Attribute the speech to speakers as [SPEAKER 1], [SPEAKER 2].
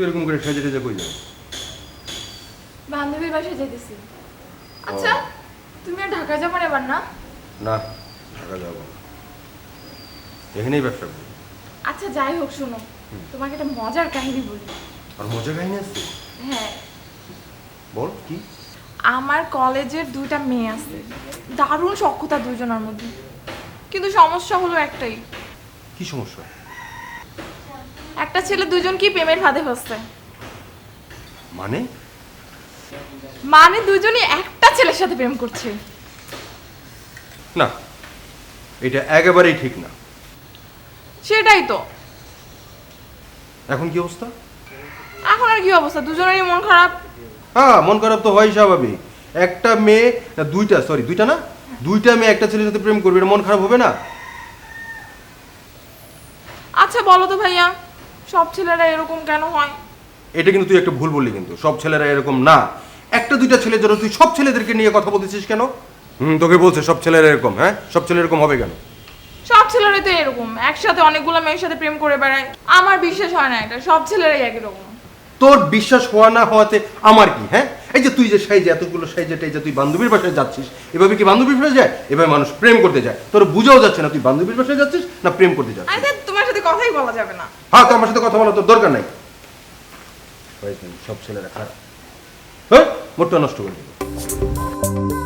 [SPEAKER 1] এরকম করে সাজে টেজে কই যাও?
[SPEAKER 2] বান্ধবীর বাসায় যেতেছি। আচ্ছা তুমি আর ঢাকা যাবে না এবার? না
[SPEAKER 1] না, ঢাকা যাবো না, এখানেই ব্যবসা করি।
[SPEAKER 2] আচ্ছা যাই হোক, শোনো তোমাকে একটা মজার কাহিনী বলি।
[SPEAKER 1] আর মজা কাহিনী আছে?
[SPEAKER 2] হ্যাঁ,
[SPEAKER 1] বল কি?
[SPEAKER 2] আমার কলেজের দুইটা মেয়ে আছে, দারুণ সখ্যতা দুজনের মধ্যে, কিন্তু সমস্যা হলো একটাই।
[SPEAKER 1] কি সমস্যা?
[SPEAKER 2] একটা ছেলে দুজন কি প্রেমের ফাঁদে ফেলছে।
[SPEAKER 1] মানে?
[SPEAKER 2] মানে দুজনই একটা ছেলের সাথে প্রেম করছে।
[SPEAKER 1] না, এটা একেবারেই ঠিক না।
[SPEAKER 2] সেটাই তো।
[SPEAKER 1] এখন কি অবস্থা?
[SPEAKER 2] এখন আর কি অবস্থা, দুজনেরই মন খারাপ।
[SPEAKER 1] হ্যাঁ, মন খারাপ তো হয় স্বাভাবিক। একটা মেয়ে না দুইটা না, দুইটা মেয়ে একটা ছেলের সাথে প্রেম করবে, এটা মন খারাপ হবে না?
[SPEAKER 2] আচ্ছা বলো তো ভাইয়া, সব ছেলেরা এরকম কেন হয়?
[SPEAKER 1] এটা কিন্তু তুই একটা ভুল বললি, কিন্তু সব ছেলেরা এরকম না। একটা দুইটা ছেলের জন্য তুই সব ছেলেদেরকে নিয়ে কথা বলতেছিস কেন? তোকে বলছে সব ছেলেরা এরকম। হ্যাঁ, সব ছেলে এরকম হবে কেন?
[SPEAKER 2] সব ছেলেরাই তো এরকম, একসাথে অনেকগুলো মেয়ের সাথে প্রেম করে বেড়ায়। আমার বিশ্বাস হয় না এটা, সব ছেলেরাই একই রকম।
[SPEAKER 1] তোর বিশ্বাস হওয়া না হওয়াতে আমার কি? হ্যাঁ, এই যে তুই যে সাইজে এতগুলো সাইজে টাইজে তুই বান্ধবীর বাসায় যাচ্ছিস, এভাবে কি বান্ধবীর বাসায় যায়? এভাবে মানুষ প্রেম করতে যায়। তোর বুঝাও যাচ্ছে না তুই বান্ধবীর বাসায় যাচ্ছিস না প্রেম করতে যাচ্ছিস।
[SPEAKER 2] আরে তোমার সাথে কথাই বলা যাবে না।
[SPEAKER 1] হ্যাঁ, তো আমার সাথে কথা বলা তোর দরকার নাই। সব ছেলেরা খারাপ। হ্যাঁ, মোটটা নষ্ট করে দেবে।